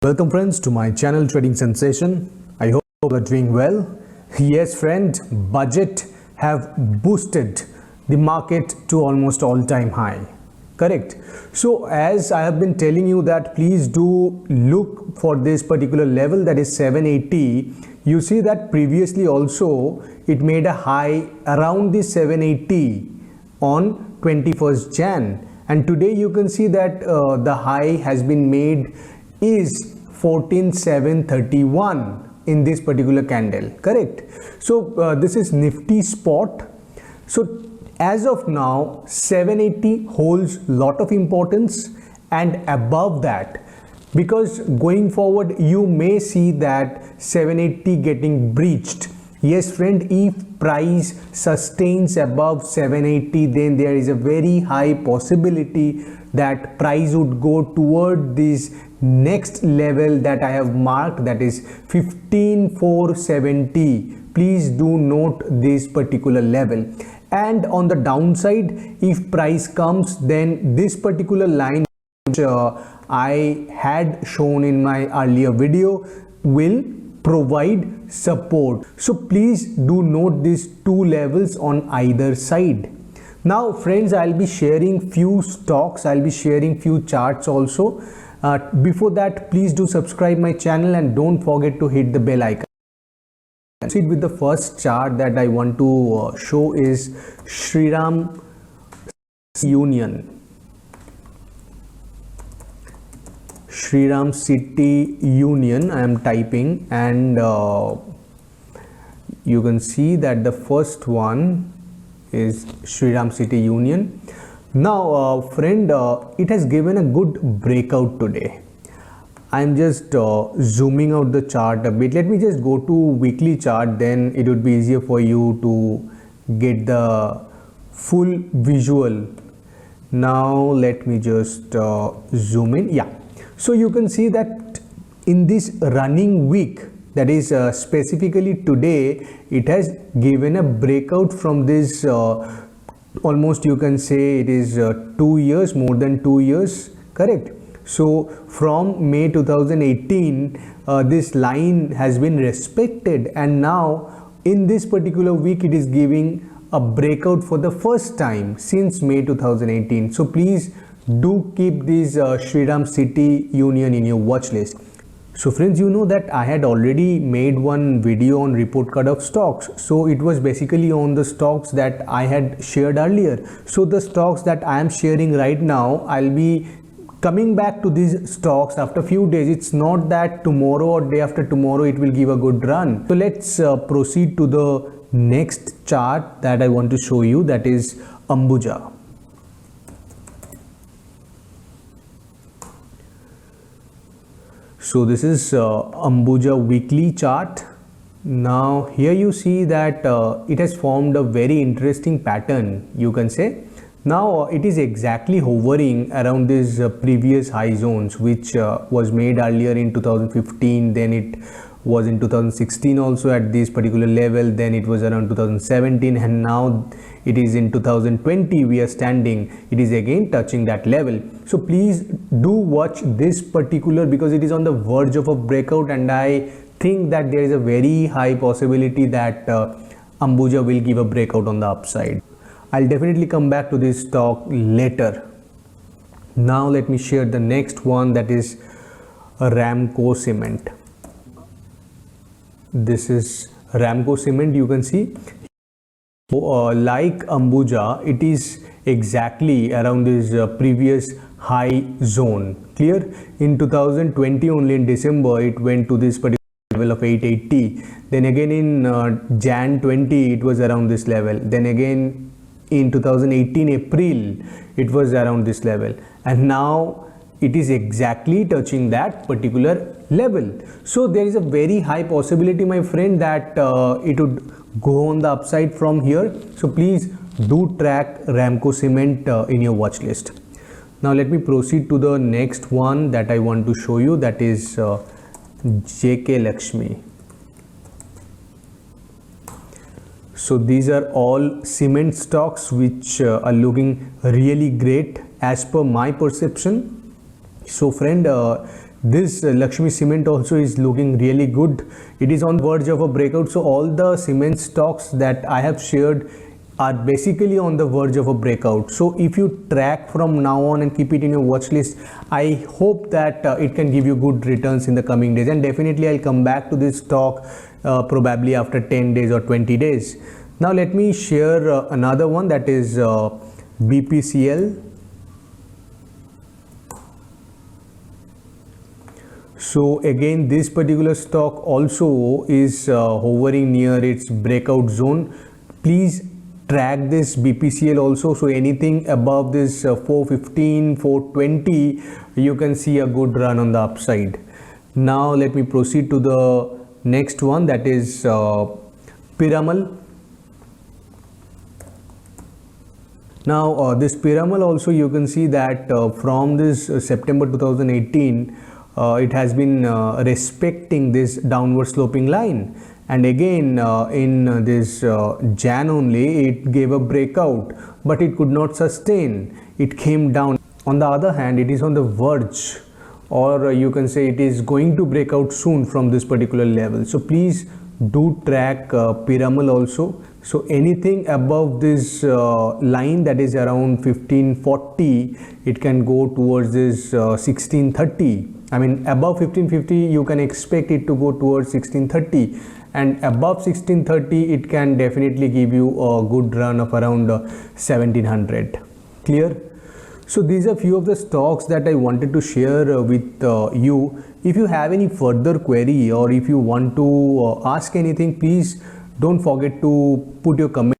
Welcome friends to my channel Trading Sensation. I hope you are doing well. Yes friend, budget have boosted the market to almost all-time high. Correct. So as I have been telling you that please do look for this particular level, that is 780. You see that previously also it made a high around the 780 on 21st Jan, and today you can see that the high has been made is 14,731 in this particular candle. Correct. So this is Nifty spot. So as of now 780 holds lot of importance, and above that, because going forward you may see that 780 getting breached. Yes friend, if price sustains above 780, then there is a very high possibility that price would go toward this next level that I have marked, that is 15,470. Please do note this particular level. And on the downside, if price comes, then this particular line which I had shown in my earlier video will provide support. So please do note these two levels on either side. Now friends, I'll be sharing few stocks, I'll be sharing few charts also. Before that, please do subscribe my channel and don't forget to hit the bell icon. Proceed with the first chart that I want to show is Shriram Union. Shriram City Union I am typing, and you can see that the first one is Shriram City Union. Now friend, it has given a good breakout today. I am just zooming out the chart a bit. Let me just go to weekly chart, then it would be easier for you to get the full visual. Now let me just zoom in. Yeah, so you can see that in this running week, that is specifically today, it has given a breakout from this almost, you can say it is 2 years, more than 2 years. Correct. So from May 2018 this line has been respected, and now in this particular week it is giving a breakout for the first time since May 2018. So please do keep this Shriram City Union in your watch list. So friends, you know that I had already made one video on report card of stocks. So it was basically on the stocks that I had shared earlier. So the stocks that I am sharing right now, I'll be coming back to these stocks after few days. It's not that tomorrow or day after tomorrow it will give a good run. So let's proceed to the next chart that I want to show you, that is Ambuja. So this is Ambuja weekly chart. Now here you see that it has formed a very interesting pattern, you can say. Now it is exactly hovering around these previous high zones, which was made earlier in 2015, then it was in 2016 also at this particular level, then it was around 2017, and now it is in 2020 we are standing, it is again touching that level. So please do watch this particular, because it is on the verge of a breakout, and I think that there is a very high possibility that Ambuja will give a breakout on the upside. I'll definitely come back to this stock later. Now let me share the next one, that is Ramco Cement. This is Ramco Cement, you can see. Like Ambuja, it is exactly around this previous high zone. Clear? In 2020 only in December it went to this particular level of 880. Then again in Jan 20 it was around this level. Then again in 2018 April it was around this level, and now it is exactly touching that particular level. So there is a very high possibility, my friend, that it would go on the upside from here. So please do track Ramco Cement in your watch list. Now let me proceed to the next one that I want to show you, that is JK Lakshmi. So these are all cement stocks which are looking really great as per my perception. So friend, This Lakshmi Cement also is looking really good. It is on the verge of a breakout. So all the cement stocks that I have shared are basically on the verge of a breakout. So if you track from now on and keep it in your watch list, I hope that it can give you good returns in the coming days. And definitely I'll come back to this stock probably after 10 days or 20 days. Now let me share another one, that is BPCL. So again, this particular stock also is hovering near its breakout zone. Please track this BPCL also. So anything above this 415, 420, you can see a good run on the upside. Now let me proceed to the next one, that is Piramal. Now this Piramal also, you can see that from this September 2018, it has been respecting this downward sloping line, and again in this Jan only it gave a breakout, but it could not sustain, it came down. On the other hand, it is on the verge, or you can say it is going to break out soon from this particular level. So please do track Piramal also. So anything above this line, that is around 1540, it can go towards this 1630. I mean above 1550 you can expect it to go towards 1630, and above 1630 it can definitely give you a good run of around 1700. Clear? So these are few of the stocks that I wanted to share with you. If you have any further query, or if you want to ask anything, please don't forget to put your comment